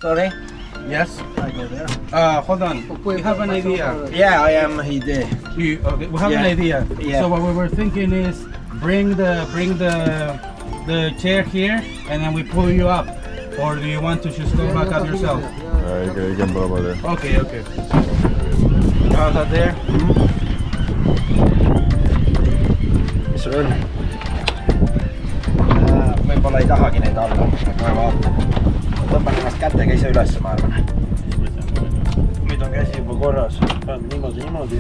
Sorry? Yes. I go there. Hold on. We have an idea. Yeah, I am here. Okay, we have an idea. Yeah. So what we were thinking is bring the chair here, and then we pull you up. Or do you want to just go back up yourself? You can go over there. Okay. How's that there? Mis sul on? Võib-olla ei tahagi neid alla, aga ma vaatan. Tõmban ennast kätega ise üles, ma arvan. Nüüd on käsi juba korras. Pean niimoodi.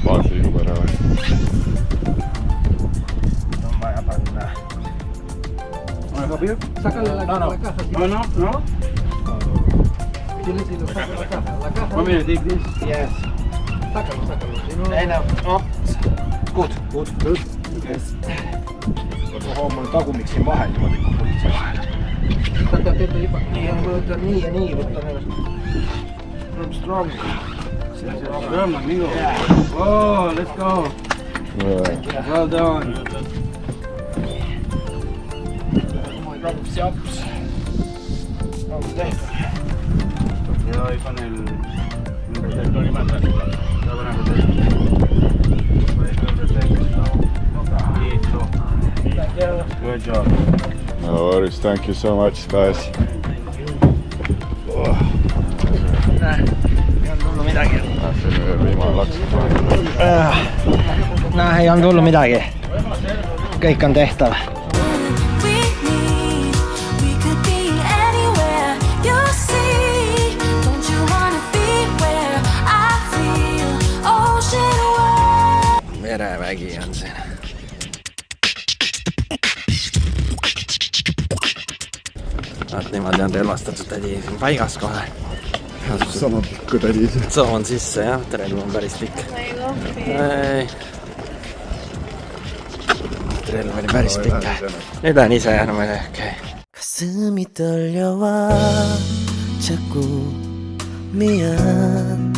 Baasi juba ära või? On vaja panna. Sácale la caja. No. Tienes la caja. Want me to take this? Yes. Sácalo. No. Good. Yes. Oho, mul tagumik siin vahel niimoodi kukuliks vahel. Nii, võtan nii ja nii, võtan ennast. From strong. Strong, amigo. Oh, let's go. Well done. Drops the ups. Le doy con el protector y mata. Good job. No worries, thank you so much, guys. Ei on tullu midagi. See on viimane laks. Ei on tullu midagi. Kõik on tehtav. Merevägi on siin. Niimoodi on relvastatud tädi siin paigas kohe. Sama pikku tädi. Soon sisse jah, relv on päris pikk. Relv oli päris pikk. Nüüd on ise jäänud, okei. 가슴이 떨려와 자꾸 미안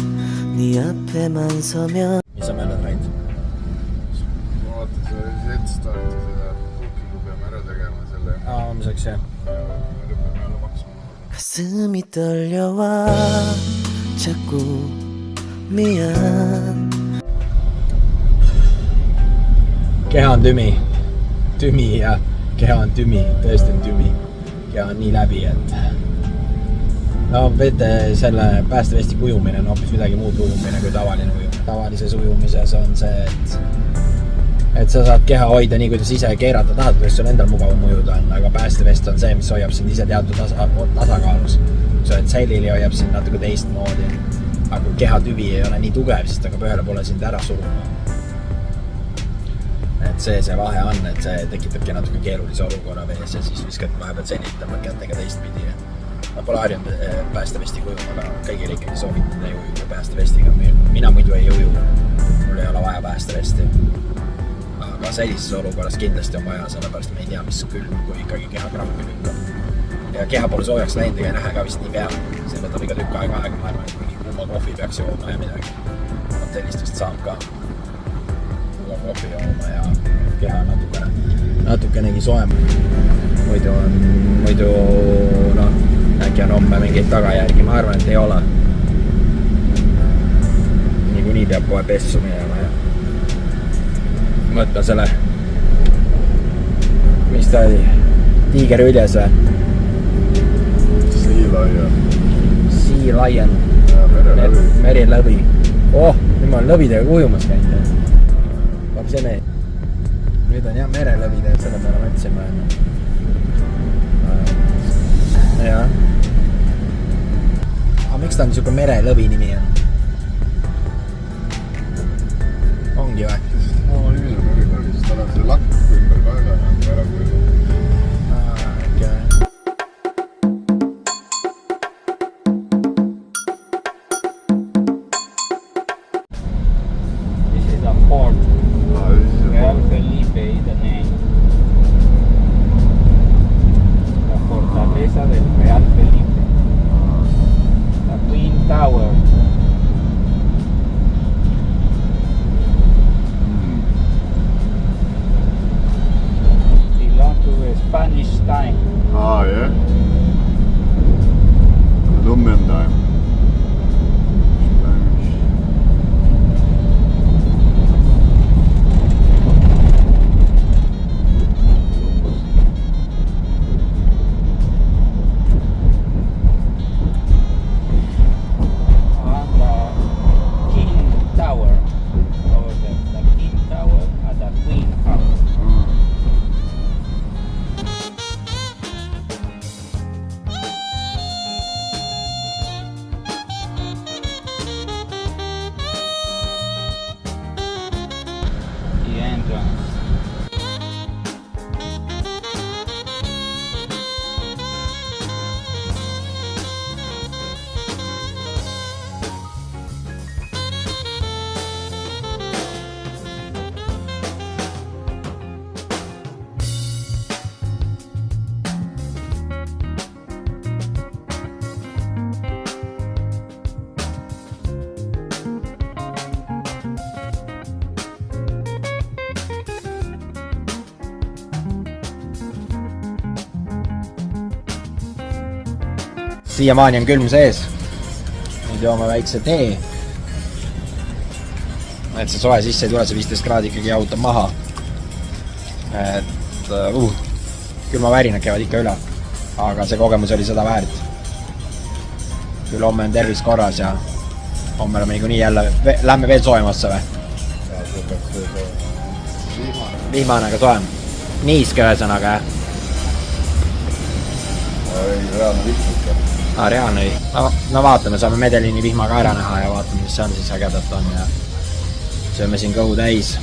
네 앞에만 서면 mis sa mõeled, Raid? Vaata, see Z-starti seda bookingu peame ära tegema selle. Homseks jah. 가슴이 떨려와 자꾸 미안 Keha on tümi ja keha on tümi, tõesti on tümi. Keha on nii läbi, et no selle päästevestiku ujumine on hoopis midagi muud ujumine kui tavaline ujumine. Tavalises ujumises on see, et sa saad keha hoida nii, kuidas ise keerata tahad, kuidas sul endal mugavam ujuda on, aga päästevest on see, mis hoiab sind ise teatud tasakaalus. Kui sa oled säilili, hoiab sind natuke teistmoodi, aga kui keha tüvi ei ole nii tugev, siis ta hakkab ühele poole sind ära suruma. Et see vahe on, et see tekitabki natuke keerulise olukorra vees ja siis viskad vahepeal senitama kätega teistpidi. Ma pole harjunud päästevestiga ujuma, aga kõigile ikkagi soovitada ei ujuda päästevestiga. Mina muidu ei uju, mul ei ole vaja päästevesti. Aga sellises olukorras kindlasti on vaja, sellepärast me ei tea, mis külm, kui ikkagi keha krampi lükkab. Ja keha pole soojaks läinud ega nähe ka vist nii peale. See võtab iga tükk aega, ma arvan, et mingi kuuma kohvi peaks jooma ja midagi. Hotellist vist saab ka kuuma kohvi jooma ja keha natukenegi soojem. Muidu äkki on homme mingeid tagajärgi, ma arvan, et ei ole. Niikuinii peab kohe pessu minema ja võtta selle, mis ta oli, tiigerüljes või? Sea Lion. Merilõvi. Oh, nüüd ma olen lõvidega ujumas käinud. Vaab see meid. Nüüd on jah merelõvide, selle peale mõtlesin ma enne. Jah. Aga miks ta on niisugune merelõvi nimi on? Ongi või? Tal on see lakk ümber kaela ja ära kujunud. This is a port. Real Felipe, the name. La fortaleza del Real Felipe. The Twin Tower. siiamaani on külm sees. Nüüd joome väikse tee. Et see soe sisse ei tule, see 15 kraadi ikkagi jahutab maha. Et külmavärinad käivad ikka üle. Aga see kogemus oli seda väärt. Küll homme on tervis korras ja homme oleme niikuinii jälle, lähme veel soemasse või? Vihmane, aga soem. Niiske ühesõnaga, reaalne vihmika. Reaalne või? No vaatame, saame Medeliini vihma ka ära näha ja vaatame, mis see on siis ägedat on ja sööme siin kõhu täis.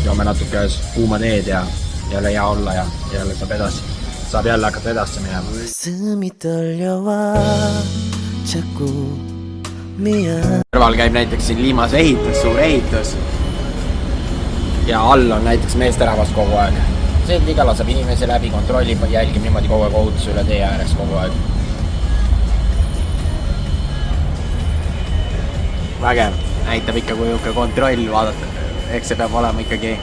Joome natuke kuuma teed ja jälle hea olla ja jälle saab jälle hakata edasi minema. 가슴이 떨려와 자꾸 미안 Kõrval käib näiteks siin Liimas ehitus, suur ehitus. Ja all on näiteks meesterahvas kogu aeg. See liga laseb inimesi läbi, kontrollib, jälgib niimoodi kogu aeg ohutuse üle tee ääres kogu aeg. Vägev, näitab ikka kui juhke kontroll vaadata. Eks see peab olema ikkagi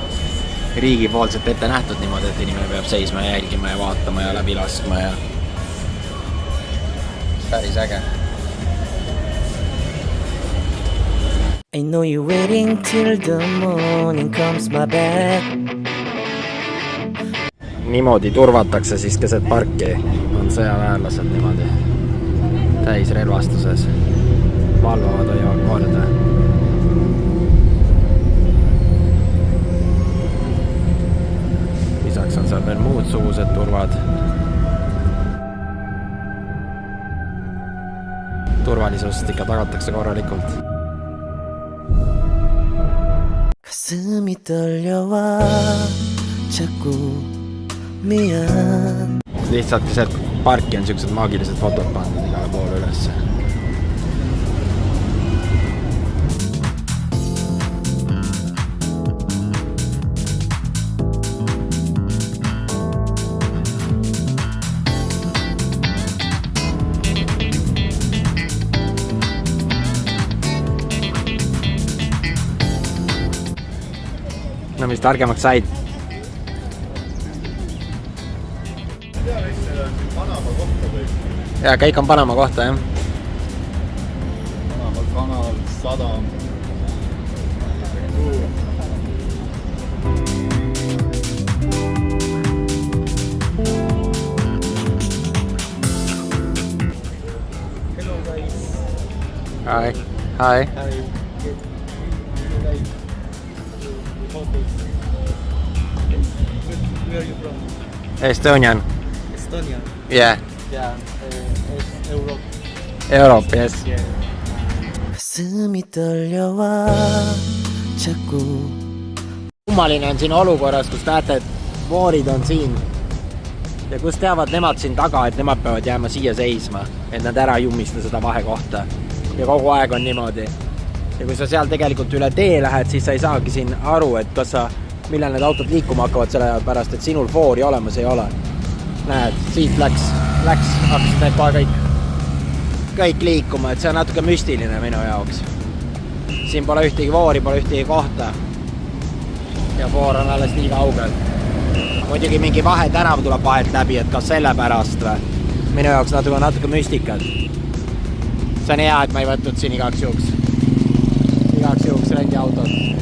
riigi poolselt ette nähtud niimoodi, et inimene peab seisma ja jälgima ja vaatama ja läbi laskma ja päris äge. I know you're waiting till the morning comes my back Niimoodi turvatakse siis keset parki. On sõjaväärlased niimoodi täis relvastuses. Valvavad hoiavad korda. Lisaks on seal veel muud sugused turvad. Turvalisust ikka tagatakse korralikult. 가슴이 떨려와 자꾸 미안 Lihtsalt keset parki on siuksed maagilised fotod pandud igale poole üles. No mis targemaks said? Ja kõik on Panama kohta, jah? Panama kanal, sadam. Hi. Hi. Where are you from? Estonian. Estonia. Yeah. Yeah, Europe. Europe, yes. Yeah. 가슴이 떨려와 자꾸 Kummaline on siin olukorras, kus näete, et moorid on siin ja kus teavad nemad siin taga, et nemad peavad jääma siia seisma, et nad ära jummista seda vahekohta. Ja kogu aeg on niimoodi. Ja kui sa seal tegelikult üle tee lähed, siis sa ei saagi siin aru, et kas sa, millal need autod liikuma hakkavad selle pärast, et sinul foori olemas ei ole. Näed, siit läks, hakkasid need kohe kõik liikuma, et see on natuke müstiline minu jaoks. Siin pole ühtegi voori, pole ühtegi kohta. Ja foor on alles nii kaugel. Muidugi mingi vahetänav tuleb vahelt läbi, et kas selle pärast või? Minu jaoks natuke müstikad. See on hea, et ma ei võtnud siin igaks juhuks rendiautot.